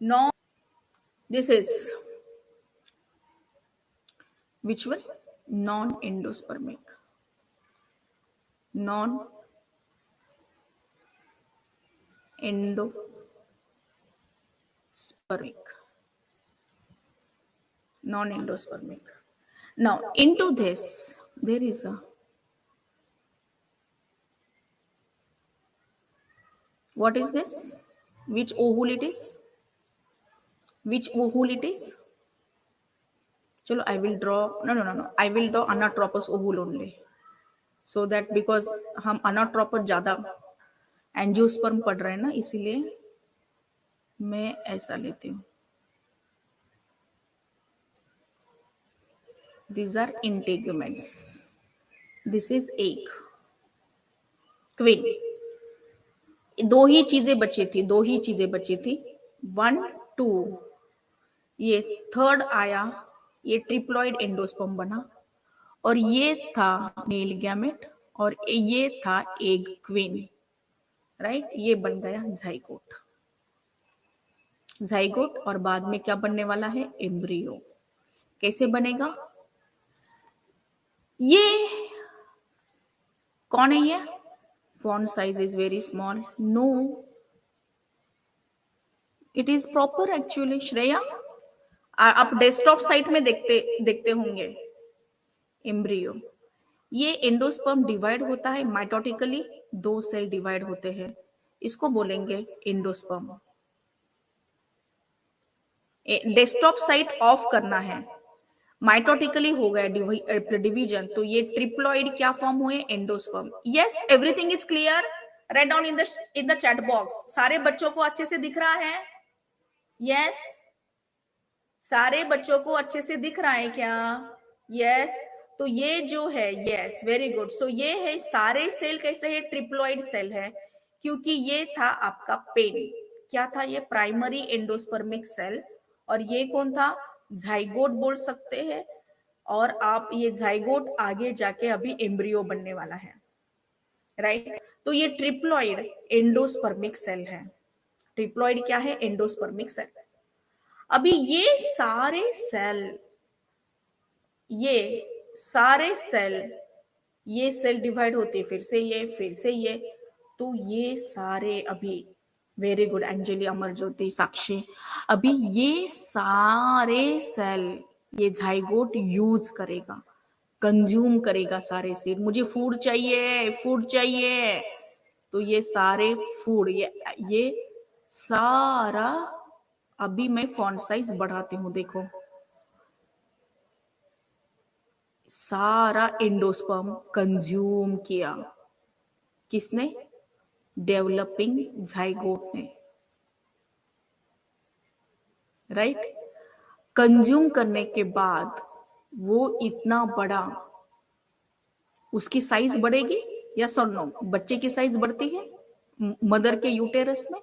non, this is which one? Non-endospermic. Non-endospermic. Non-endospermic. Now, into this, there is a, what is this? Which ovule it is? Which ovule it is? Chalo, I will draw, no. I will draw anatropous ovule only. So that because हम anatropous ज़्यादा angiosperm पढ़ रहे हैं ना, इसीलिए मैं ऐसा लेती हूँ. These are integuments. This is egg. Queen. दो ही चीजें बची थी. 1, 2. ये थर्ड आया, ये ट्रिप्लॉइड एंडोस्पर्म बना, और ये था मेल गैमेट, और ये था एग क्वीन. राइट, ये बन गया जाइगोट. और बाद में क्या बनने वाला है? एम्ब्रियो. कैसे बनेगा? ये कौन है? ये font size is very small. No, it is proper actually. Shreya, आप डेस्कटॉप साइट में देखते होंगे एम्ब्रियो. ये एंडोस्पर्म डिवाइड होता है माइटोटिकली, 2 सेल डिवाइड होते हैं, इसको बोलेंगे एंडोस्पर्म. डेस्कटॉप साइट ऑफ करना है. माइटोटिकली हो गया डिवीजन, तो ये ट्रिप्लॉइड क्या फॉर्म हुए? Endosperm. Yes, everything is clear. Write down in the chat box. सारे बच्चों को अच्छे से दिख रहा है? यस, सारे बच्चों को अच्छे से दिख रहा है क्या? यस. तो ये जो है, यस, वेरी गुड. सो ये है, सारे सेल कैसे है? ट्रिप्लॉइड सेल है, क्योंकि ये था आपका पेन. क्या था ये? Primary endospermic cell. और ये कौन था? जाइगोट बोल सकते हैं. और आप ये जाइगोट आगे जाके अभी एम्ब्रियो बनने वाला है. राइट, तो ये ट्रिप्लॉइड एंडोस्पर्मिक सेल है. ट्रिप्लॉइड क्या है? Endospermic cell. अभी ये सारे सेल ये सेल डिवाइड होते, फिर से ये. तो ये सारे अभी, वेरी गुड अंजलि, अमर ज्योति, साक्षी, अभी ये सारे सेल ये जाइगोट यूज करेगा, कंज्यूम करेगा सारे सीड. मुझे फूड चाहिए. तो ये सारे फूड, ये सारा, अभी मैं फॉन्ट साइज बढ़ाती हूँ, देखो, सारा एंडोस्पर्म कंज्यूम किया. किसने? डेवलपिंग जाइगोट ने. राइट, कंज्यूम करने के बाद वो इतना बड़ा, उसकी साइज बढ़ेगी या नो? बच्चे की साइज बढ़ती है मदर के यूटेरस में.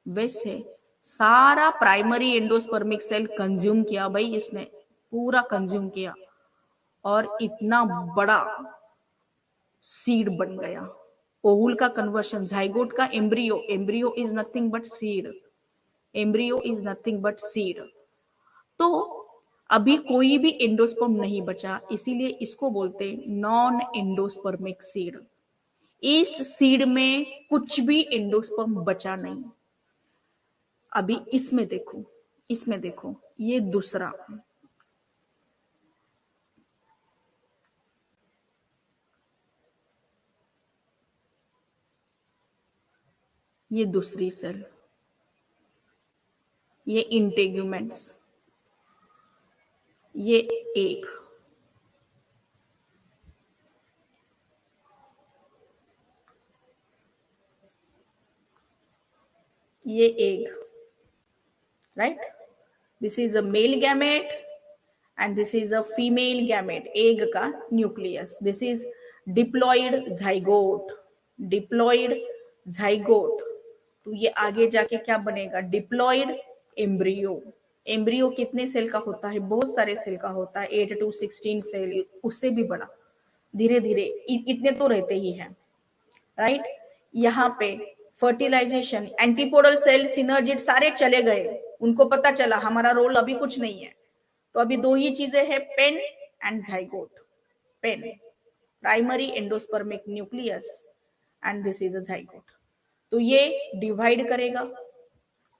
वैसे सारा प्राइमरी एंडोस्पर्मिक सेल कंज्यूम किया भाई, इसने पूरा कंज्यूम किया, और इतना बड़ा सीड बन गया. ओवुल का कन्वर्शन, जाइगोट का embryo is nothing but seed. तो अभी कोई भी एंडोस्पर्म नहीं बचा, इसीलिए इसको बोलते नॉन एंडोस्पर्मिक सीड. इस सीड में कुछ भी एंडोस्पर्म बचा नहीं. अभी इसमें देखो, ये दूसरा, ये दूसरी सेल, ये इंटेग्यूमेंट्स, ये एग, ये egg. Right, this is a male gamete and this is a female gamete, egg का nucleus. This is diploid zygote. तो ये आगे जाके क्या बनेगा? डिप्लॉइड एम्ब्रियो कितने सेल का होता है? बहुत सारे सेल का होता है, 8 to 16 सेल, उससे भी बड़ा. धीरे धीरे इतने तो रहते ही हैं. राइट, यहाँ पे फर्टिलाइजेशन, एंटीपोडल सेल, सिनर्जिड सारे चले गए. उनको पता चला हमारा रोल अभी कुछ नहीं है, तो अभी दो ही चीजें हैं, PEN and zygote. PEN, primary endospermic nucleus, and this is a zygote. तो ये डिवाइड करेगा।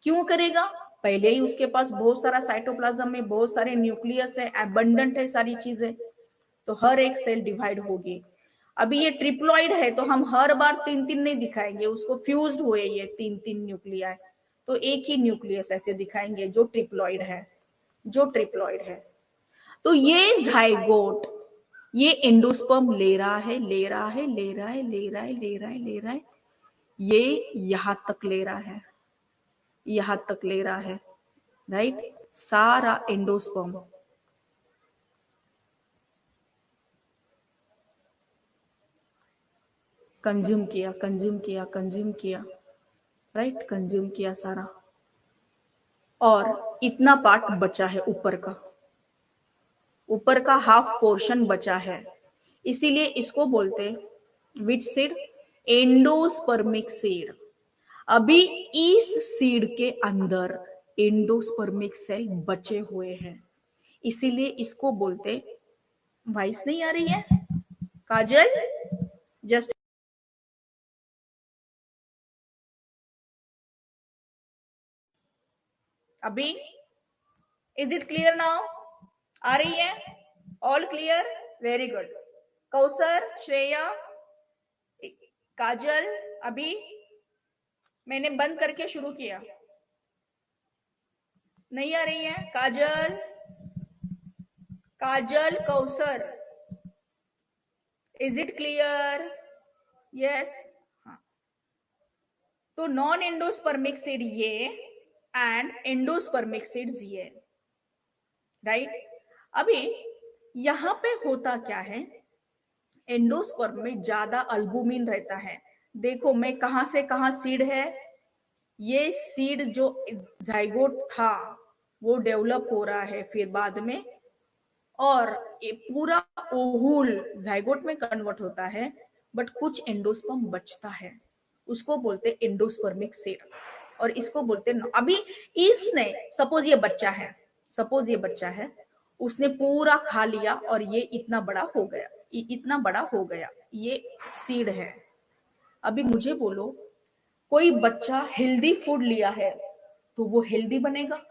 क्यों करेगा? पहले ही उसके पास बहुत सारा साइटोप्लाज्म में बहुत सारे न्यूक्लियस है, एबंडेंट है सारी चीजें, तो हर एक सेल डिवाइड होगी। अभी ये ट्रिप्लॉइड है तो हम हर बार तीन तीन नहीं दिखाएंगे उसको, फ्यूज्ड हुए ये तीन तीन न्यूक्लिया, तो एक ही न्यूक्लियस ऐसे दिखाएंगे जो ट्रिप्लॉइड है, जो ट्रिप्लॉइड है। तो ये जाइगोट, ये एंडोस्पर्म ले रहा है, ले रहा है, ले रहा है, ले रहा है, ले रहा है, ले रहा है, ये यहां तक ले रहा है, यहां तक ले रहा है, राइट। सारा एंडोस्पर्म कंज्यूम किया, कंज्यूम किया, कंज्यूम किया, राइट, कंज्यूम किया सारा। और इतना पार्ट बचा है ऊपर का, ऊपर का हाफ पोर्शन बचा है, इसीलिए इसको बोलते विच सीड, एंडोस्पर्मिक सीड। अभी इस सीड के अंदर एंडोस्पर्मिक सेल बचे हुए हैं, इसीलिए इसको बोलते। वॉइस नहीं आ रही है काजल? जस्ट अभी, इज इट क्लियर नाउ? आ रही है? All clear, very good. Kausar, Shreya, Kajal, अभी मैंने बंद करके शुरू किया, नहीं आ रही है? Kajal, Kajal, Kausar, is it clear? Yes. हाँ, तो नॉन एंडोस्पर्मिक सीड ये एंड एंडोस्पर्मिक सीड्स ये, राइट। अभी यहां पे होता क्या है, एंडोस्पर्म में ज्यादा अल्बुमिन रहता है। देखो मैं कहां से कहां सीड है, ये सीड जो जाइगोट था वो डेवलप हो रहा है फिर बाद में, और ये पूरा ओहुल जाइगोट में कन्वर्ट होता है, बट कुछ एंडोस्पर्म बचता है, उसको बोलते एंडोस्पर्मिक सीड। और इसको बोलते अभी इसने, सपोज ये बच्चा है, सपोज ये बच्चा है, उसने पूरा खा लिया और ये इतना बड़ा हो गया, इतना बड़ा हो गया, ये सीड है। अभी मुझे बोलो, कोई बच्चा हेल्दी फूड लिया है तो वो हेल्दी बनेगा,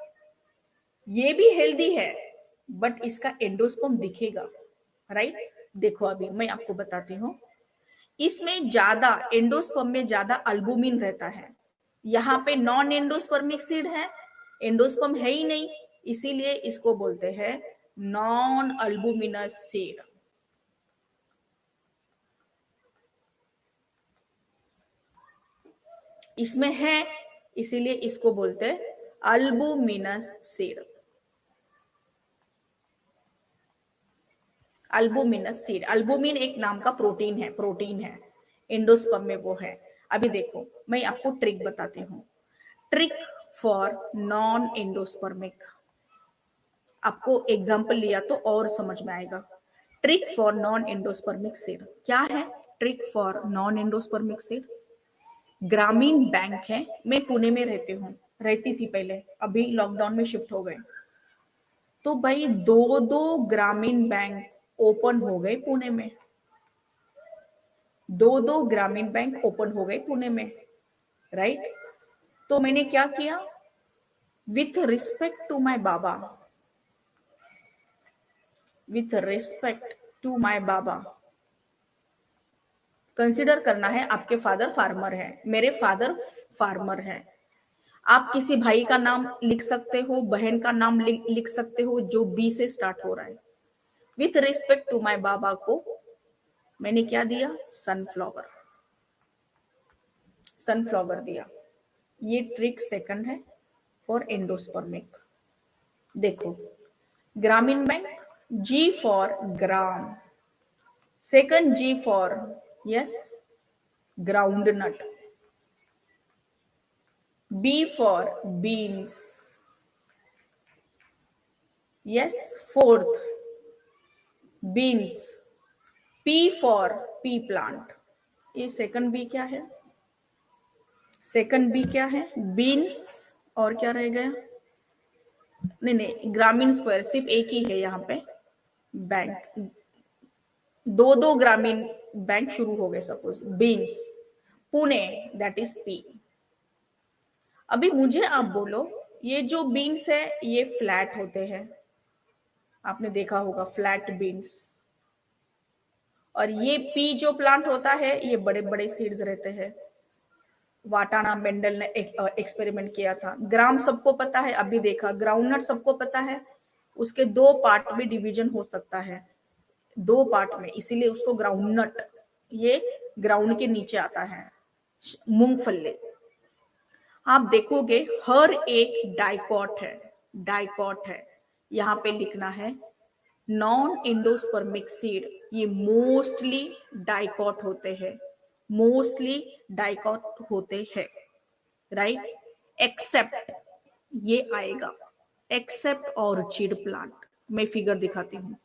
ये भी हेल्दी है, बट इसका एंडोस्पर्म दिखेगा, राइट। देखो अभी मैं आपको बताती हूँ, इसमें ज्यादा एंडोस्पर्म में ज्यादा अल्बुमिन रहता है, यहाँ पे नॉन एंडोस्पर्मिक सीड है, एंडोस्पर्म है ही नहीं, इसीलिए इसको बोलते हैं नॉन अल्बुमिनस सीड। इसमें है, इसीलिए इसको बोलते हैं अल्बुमिनस सीड। अल्बुमिनस सीड, अल्बुमिन एक नाम का प्रोटीन है, प्रोटीन है, एंडोस्पर्म में वो है। अभी देखो मैं आपको ट्रिक बताती हूँ, ट्रिक फॉर नॉन एंडोस्पर्मिक, आपको एग्जांपल लिया तो और समझ में आएगा। Trick for non endospermic seed क्या है? Trick for non endospermic seed, ग्रामीण बैंक है, मैं पुणे में रहती हूँ, रहती थी पहले, अभी लॉकडाउन में शिफ्ट हो गए, तो भाई दो दो ग्रामीण बैंक ओपन हो गए पुणे में, दो दो ग्रामीण बैंक ओपन हो गए पुणे में, राइट। तो मैंने क्या किया, विथ रिस्पेक्ट टू माय बाबा, विथ रिस्पेक्ट टू माय बाबा, कंसिडर करना है आपके फादर फार्मर है, मेरे फादर फार्मर है, आप किसी भाई का नाम लिख सकते हो, बहन का नाम लिख सकते हो जो बी से स्टार्ट हो रहा है। विथ रिस्पेक्ट टू माय बाबा को मैंने क्या दिया, सनफ्लावर, सनफ्लावर दिया। ये ट्रिक सेकंड है फॉर एंडोस्पर्मिक। देखो, ग्रामीण bank, G for gram, second G for, yes, groundnut, B for beans, yes, fourth beans, P for pea plant. ये सेकंड बी क्या है, सेकंड बी क्या है, बीन्स, और क्या रह गया, नहीं नहीं, ग्रामीण स्क्वायर सिर्फ एक ही है यहाँ पे बैंक। दो दो ग्रामीण बैंक शुरू हो गए suppose, beans, Pune, that is P. अभी मुझे आप बोलो, ये जो बीन्स है ये फ्लैट होते हैं, आपने देखा होगा फ्लैट बीन्स। और ये पी जो प्लांट होता है ये बड़े बड़े सीड्स रहते हैं। वाटाना मेंडल ने एक्सपेरिमेंट किया था। ग्राम सबको पता है, अभी देखा ग्राउंडनट सबको पता है, उसके दो पार्ट में डिवीजन हो सकता है, दो पार्ट में, इसीलिए उसको ग्राउंडनट, ये ग्राउंड के नीचे आता है। मूंगफली आप देखोगे हर एक डाइकॉट है, डाइकॉट है, यहाँ पे लिखना है नॉन एंडोस्पर्मिक सीड, ये मोस्टली डाइकॉट होते हैं, मोस्टली डाइकॉट होते हैं, राइट। एक्सेप्ट, ये आएगा एक्सेप्ट ऑर्चिड प्लांट। मैं फिगर दिखाती हूँ।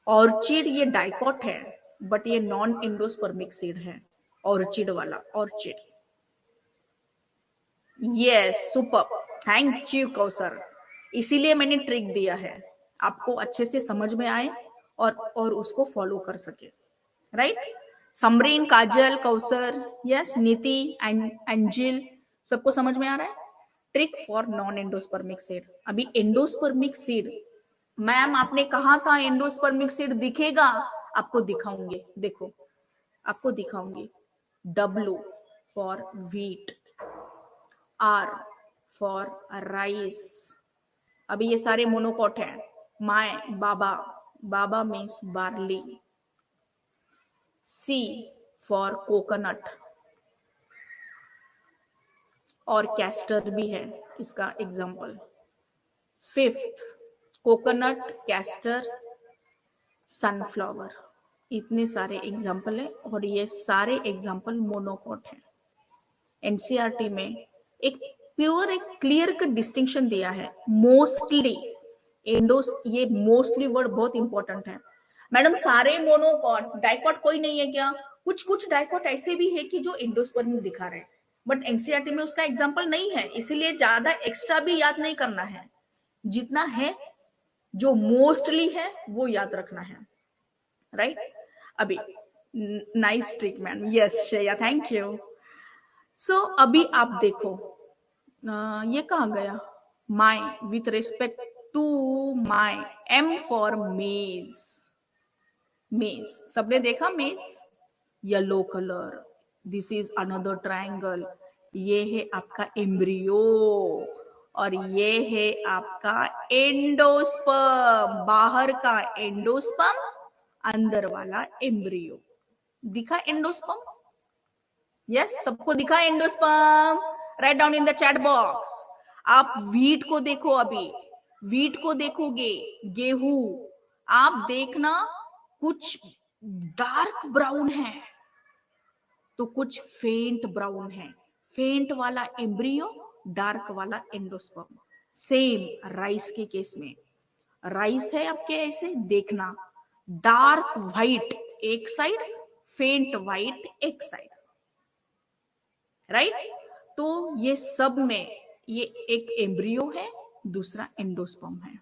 ऑर्चिड ये डाइकॉट है बट ये नॉन एंडोस्पर्मिक सीड है, ऑर्चिड वाला orchid. Yes, super, thank you Kausar. इसीलिए मैंने ट्रिक दिया है, आपको अच्छे से समझ में आए और उसको फॉलो कर सके, राइट। समरीन, काजल, कौसर, यस, नीति, एंजिल, सबको समझ में आ रहा है। Trick for non endospermic seed. अभी एंडोस्पर्मिक सीड, मैम आपने कहा था एंडोस्पर्मिक सीड दिखेगा, आपको दिखाऊंगे, देखो आपको दिखाऊंगी। W for wheat, R for rice. अभी ये सारे मोनोकॉट हैं। My, Baba, Baba means barley. C for coconut, और कैस्टर भी है इसका example. Fifth, coconut, castor, sunflower, इतने सारे एग्जाम्पल है और ये सारे एग्जाम्पल मोनोकॉट हैं। एनसीईआरटी में एक प्योर, एक क्लियर कट डिस्टिंक्शन दिया है। मोस्टली एंडोस, ये मोस्टली वर्ड बहुत इंपॉर्टेंट है। मैडम सारे मोनोकॉट, डाइकॉट कोई नहीं है क्या? कुछ कुछ डाइकॉट ऐसे भी है कि जो एंडोस्पर्मिक दिखा रहे हैं, बट एनसीईआरटी में उसका एग्जाम्पल नहीं है, इसीलिए ज्यादा एक्स्ट्रा भी याद नहीं करना है, जितना है जो मोस्टली है वो याद रखना है, राइट। अभी nice trick ma'am, yes Shreya, thank you. So अभी आप देखो, ये कहाँ गया, my, with respect to my, M for maze, maze सबने देखा maze, yellow colour, this is another triangle, ये है आपका एम्ब्रियो और ये है आपका एंडोस्पर्म, बाहर का एंडोस्पर्म, अंदर वाला एम्ब्रियो। दिखा एंडोस्पर्म? यस, सबको दिखा endosperm? Write down in the chat box. आप व्हीट को देखो, अभी व्हीट को देखोगे, गेहूं, आप देखना कुछ डार्क ब्राउन है तो कुछ फेंट ब्राउन है, फेंट वाला एम्ब्रियो, डार्क वाला एंडोस्पर्म। सेम राइस के केस में, राइस है आपके ऐसे देखना, डार्क व्हाइट एक साइड, फेंट व्हाइट एक साइड, राइट। तो ये सब में ये एक एम्ब्रियो है, दूसरा एंडोस्पर्म है,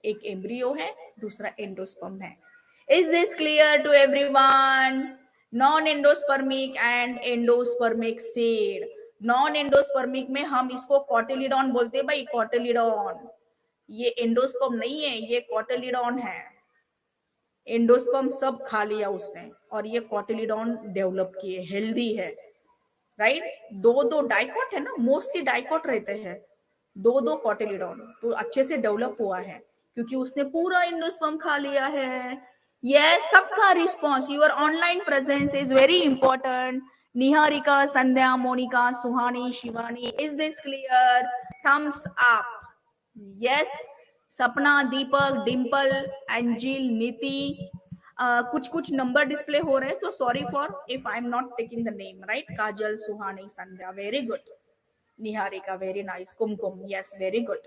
एक एम्ब्रियो है, दूसरा एंडोस्पर्म है। Is this clear to everyone? Non endospermic and endospermic seed. Non endospermic में हम इसको कॉटिलिडॉन बोलते हैं भाई, कॉटिलिडॉन। ये एंडोस्पर्म नहीं है, ये कॉटिलिडॉन है। एंडोस्पर्म सब खा लिया उसने और ये कॉटिलिडॉन डेवलप किए, हेल्दी है, राइट। दो दो डाइकॉट है ना, मोस्टली डाइकॉट रहते हैं, दो दो कॉटिलिडॉन, तो अच्छे से डेवलप हुआ है क्योंकि उसने पूरा एंडोस्पर्म खा लिया है। यस, सबका response, your online presence is very important. Niharika, Sandhya, Monika, Suhani, Shivani, is this clear? Thumbs up. Yes, Sapna, Deepak, Dimple, angel, नीति, कुछ कुछ नंबर डिस्प्ले हो रहे हैं, तो sorry for if I am not taking the name, right. Kajal, Suhani, Sandhya, very good. Niharika, very nice. Kumkum, yes, very good,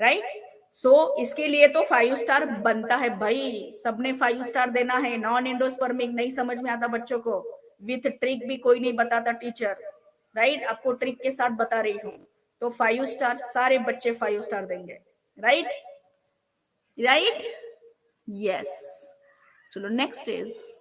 right. So इसके लिए तो 5 स्टार बनता है भाई, सबने 5 स्टार देना है। नॉन एंडोस्पर्मिक नहीं समझ में आता बच्चों को, विथ ट्रिक भी कोई नहीं बताता टीचर, राइट। आपको ट्रिक के साथ बता रही हूँ। तो 5 स्टार, सारे बच्चे 5 स्टार देंगे, राइट? Right, yes. चलो नेक्स्ट इज